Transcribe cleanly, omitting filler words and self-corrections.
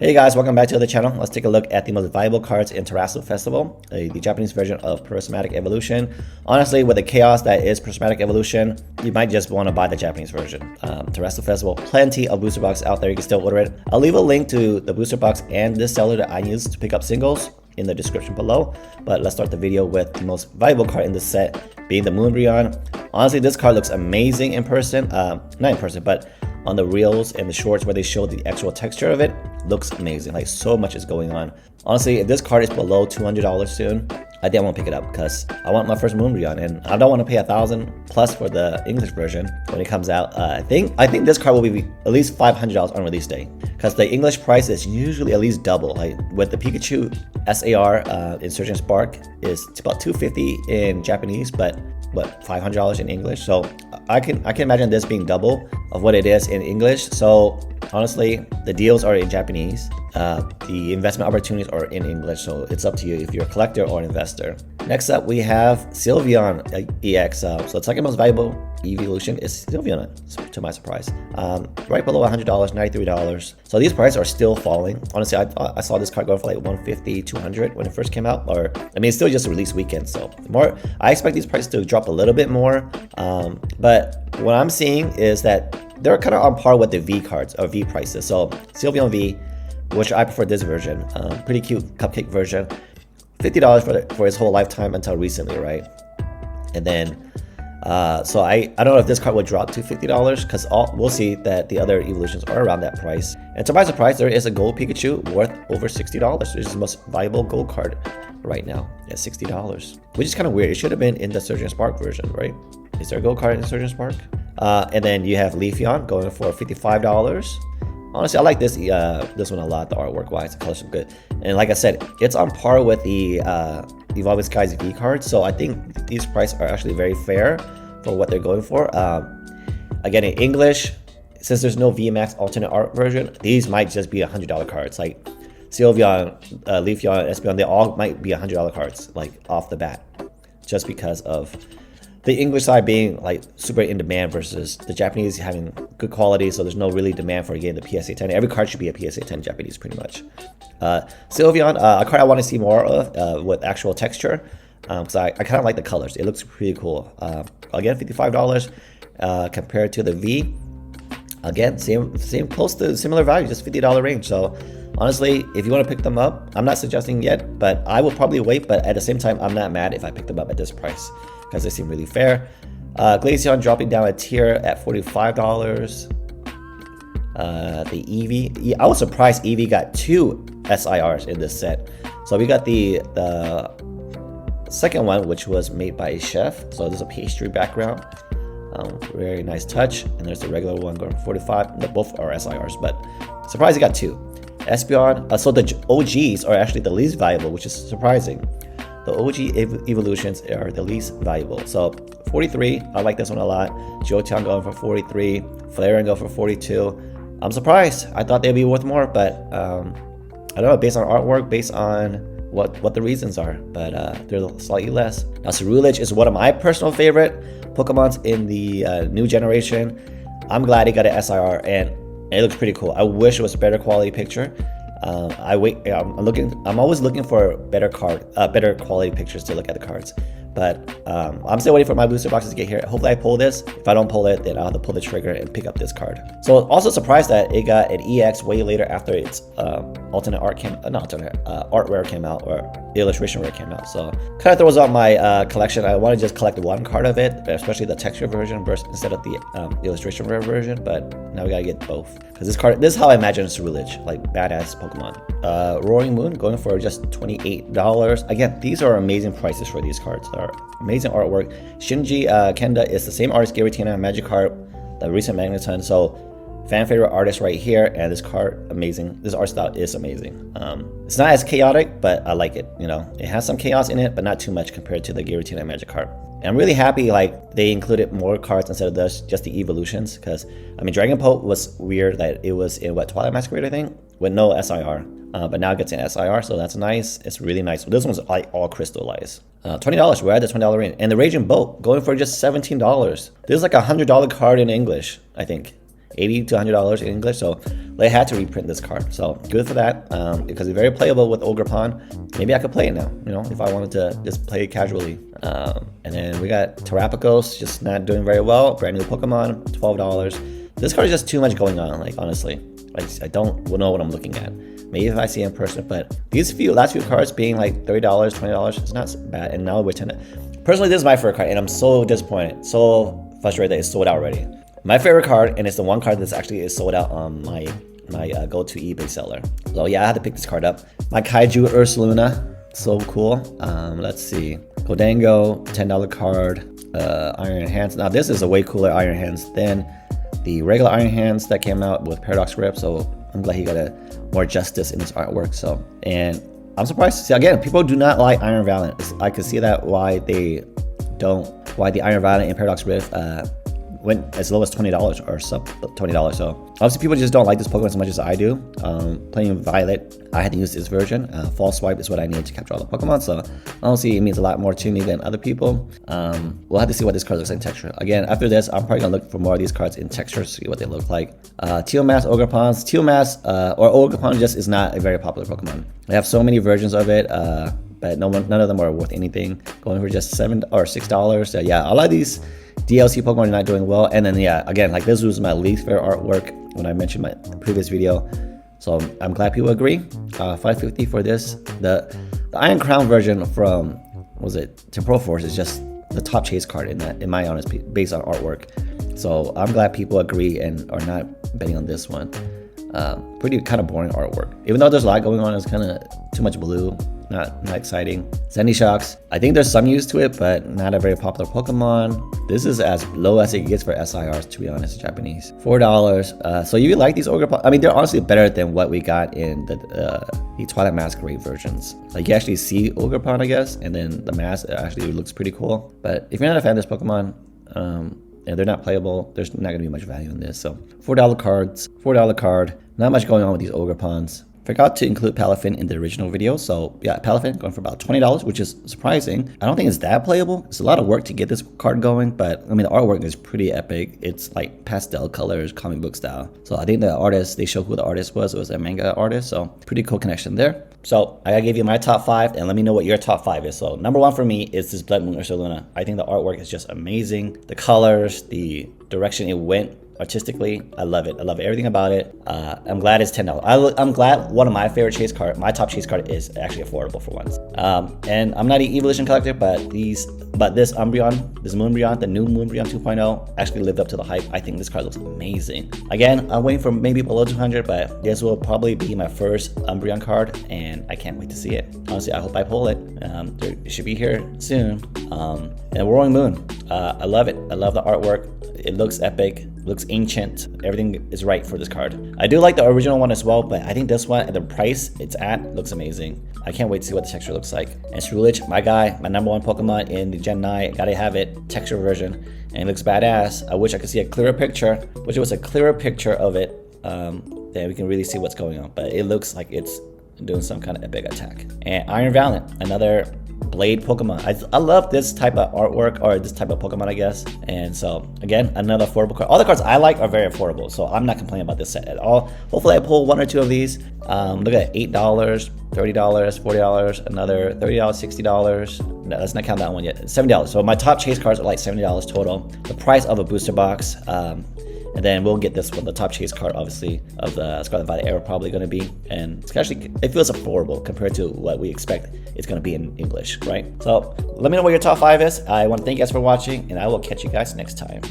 Hey guys, welcome back to the channel. Let's take a look at the most valuable cards in Terastal Festival, the Japanese version of Prismatic Evolution. Honestly, with the chaos that is Prismatic Evolution, you might just want to buy the Japanese version. Terastal Festival, plenty of booster boxes out there. You can still order it. I'll leave a link to the booster box and this seller that I use to pick up singles in the description below. But let's start the video with the most valuable card in this set, being the Moonbreon. Honestly, this card looks amazing in person. Not in person, but on the reels and the shorts where they show the actual texture of it, looks amazing. Like, so much is going on. Honestly, if this card is below $200 soon, I think I won't pick it up because I want my first Moonbreon, and I don't want to pay $1,000+ for the English version when it comes out. I think this card will be at least $500 on release day, because the English price is usually at least double. Like with the Pikachu SAR Insurgent Spark is about $250 in Japanese, but what, $500 in English. So I can imagine this being double of what it is in English. So honestly, the deals are in Japanese. The investment opportunities are in English, so it's up to you if you're a collector or an investor. Next up, we have Sylveon EX. So the second most valuable evolution is Sylveon, to my surprise. Right below $100, $93. So these prices are still falling. Honestly, I saw this card going for like $150, $200 when it first came out. Or I mean, it's still just a release weekend, so I expect these prices to drop a little bit more. But what I'm seeing is that they're kind of on par with the V cards or V prices. So Sylveon V, which I prefer this version, pretty cute cupcake version, $50 for his whole lifetime until recently, right? And then so I don't know if this card will drop to $50, because we'll see that the other evolutions are around that price. And to my surprise, there is a gold Pikachu worth over $60. This is the most valuable gold card right now at $60, which is kind of weird. It should have been in the Surgeon Spark version, right? Is there a gold card in Surgeon Spark? And then you have Leafeon going for $55. Honestly, I like this one a lot, the artwork wise. The colors are good. And like I said, it's on par with the Evolving Skies V cards. So I think these prices are actually very fair for what they're going for. Again, in English, since there's no VMAX alternate art version, these might just be $100 cards. Like Sylveon, Leafeon, Espeon, they all might be $100 cards, like off the bat, just because of the English side being like super in demand versus the Japanese having good quality, so there's no really demand for getting the PSA 10. Every card should be a PSA 10 Japanese, pretty much. Sylveon, a card I want to see more of with actual texture, because I kind of like the colors. It looks pretty cool. Again, $55 compared to the V. Again, same close to similar value, just $50 range. So honestly, if you want to pick them up, I'm not suggesting yet, but I will probably wait. But at the same time, I'm not mad if I pick them up at this price, because they seem really fair. Glaceon dropping down a tier at $45. The Eevee, I was surprised Eevee got 2 SIRs in this set. So we got the second one, which was made by a chef. So there's a pastry background. Very nice touch. And there's the regular one going for 45. Both are SIRs, but surprised he got 2. Espeon, so the OGs are actually the least valuable, which is surprising. The OG evolutions are the least valuable. So 43, I like this one a lot. Jolteon going for 43, Flareon going for 42. I'm surprised. I thought they'd be worth more, but I don't know, based on artwork, based on what the reasons are, but they're slightly less. Now, Ceruledge is one of my personal favorite Pokemons in the new generation. I'm glad he got an SIR, and it looks pretty cool. I wish it was a better quality picture. I'm always looking for better quality pictures to look at the cards. But I'm still waiting for my booster boxes to get here. Hopefully I pull this. If I don't pull it, then I'll have to pull the trigger and pick up this card. So also surprised that it got an EX way later after its alternate art art rare came out, or illustration rare came out. So kind of throws out my collection. I want to just collect one card of it, especially the texture version instead of the illustration rare version. But now we gotta get both, because this is how I imagine Ceruledge, like badass Pokemon. Roaring Moon going for just $28. Again, these are amazing prices for these cards. Amazing artwork. Shinji Kenda is the same artist, Giratina, Magikarp, the recent Magneton. So fan favorite artist right here, and this card amazing. This art style is amazing. It's not as chaotic, but I like it. You know, it has some chaos in it, but not too much compared to the Giratina and Magikarp. And I'm really happy like they included more cards instead of just the evolutions, because I mean Dragapult was weird that it was in Twilight Masquerade, I think, with no SIR. But now it gets an SIR, so that's nice. It's really nice. This one's like all crystallized. $20, we're at the $20 range. And the Raging Bolt going for just $17. This is like a $100 card in English, I think. $80 to $100 in English, so they had to reprint this card. So good for that, because it's very playable with Ogerpon. Maybe I could play it now, you know, if I wanted to just play it casually. And then we got Terapagos, just not doing very well. Brand new Pokemon, $12. This card is just too much going on, like honestly. I don't know what I'm looking at. Maybe if I see it in person, but these last few cards being like $30, $20, it's not bad. And now we're 10. Personally, this is my favorite card, and I'm so disappointed, so frustrated that it's sold out already. My favorite card, and it's the one card that's actually is sold out on my go-to eBay seller. So yeah, I had to pick this card up. My Kaiju Ursaluna, so cool. Let's see, Gholdengo, $10 card. Iron Hands. Now this is a way cooler Iron Hands than the regular Iron Hands that came out with Paradox Grip. So I'm glad he got more justice in his artwork. So, and I'm surprised to see, again, people do not like Iron Valiant. I could see that why the Iron Valiant and Paradox Rift went as low as $20 or sub $20. So obviously people just don't like this Pokemon as much as I do. Playing Violet, I had to use this version. False Swipe is what I needed to capture all the Pokemon. So honestly, it means a lot more to me than other people. We'll have to see what this card looks like in texture. Again, after this, I'm probably gonna look for more of these cards in texture, see what they look like. Tealmass, Ogerpons. Tealmass or Ogerpon just is not a very popular Pokemon. They have so many versions of it, but none of them are worth anything. Going for just $7 or $6. So yeah, a lot of these DLC Pokemon are not doing well. And then yeah, again, like this was my least favorite artwork when I mentioned my previous video. So I'm glad people agree. $5.50 for this. The Iron Crown version from, what was it, Temporal Force is just the top chase card in my honest, based on artwork. So I'm glad people agree and are not betting on this one. Pretty kind of boring artwork. Even though there's a lot going on, it's kind of too much blue. Not exciting. Sandy Shocks. I think there's some use to it, but not a very popular Pokemon. This is as low as it gets for SIRs, to be honest, Japanese. $4. So you like these Ogerpon? I mean, they're honestly better than what we got in the Twilight Masquerade versions. Like you actually see Ogerpon, I guess, and then the mask actually looks pretty cool. But if you're not a fan of this Pokemon, and they're not playable, there's not gonna be much value in this. So $4 cards, $4 card. Not much going on with these Ogerpons. Forgot to include Palafin in the original video, so yeah, Palafin going for about $20, which is surprising. I don't think it's that playable. It's a lot of work to get this card going, but I mean, the artwork is pretty epic. It's like pastel colors, comic book style. So I think the artist, they showed who the artist was. It was a manga artist, so pretty cool connection there. So I gave you my top 5, and let me know what your top 5 is. So number 1 for me is this Blood Moon Ursaluna. I think the artwork is just amazing. The colors, the direction it went artistically, I love it. I love everything about it. I'm glad it's $10. I'm glad one of my favorite chase card, my top chase card, is actually affordable for once. And I'm not an Evolution collector, but this Umbreon, this Moonbreon, the new Moonbreon 2.0 actually lived up to the hype. I think this card looks amazing. Again, I'm waiting for maybe below 200, but this will probably be my first Umbreon card, and I can't wait to see it. Honestly, I hope I pull it. It should be here soon. And Roaring Moon, I love it. I love the artwork. It looks epic, looks ancient. Everything is right for this card. I do like the original one as well, but I think this one at the price it's at looks amazing. I can't wait to see what the texture looks like. And Srulich, my guy, my number 1 Pokemon in the Gen 9, gotta have it, texture version, and it looks badass. I wish I could see a clearer picture, which was a clearer picture of it, then we can really see what's going on. But it looks like it's doing some kind of epic attack. And Iron Valiant, another Blade Pokemon. I love this type of artwork, or this type of Pokemon, I guess. And so again, another affordable card. All the cards I like are very affordable, so I'm not complaining about this set at all. Hopefully I pull 1 or 2 of these. Look at $8, $30, $40, another $30, $60. No, let's not count that one yet. $70. So my top chase cards are like $70 total. The price of a booster box. And then we'll get this one, the top chase card, obviously, of the Scarlet Violet Arrow, probably going to be. And it's actually, it feels affordable compared to what we expect it's going to be in English, right? So let me know what your top 5 is. I want to thank you guys for watching, and I will catch you guys next time.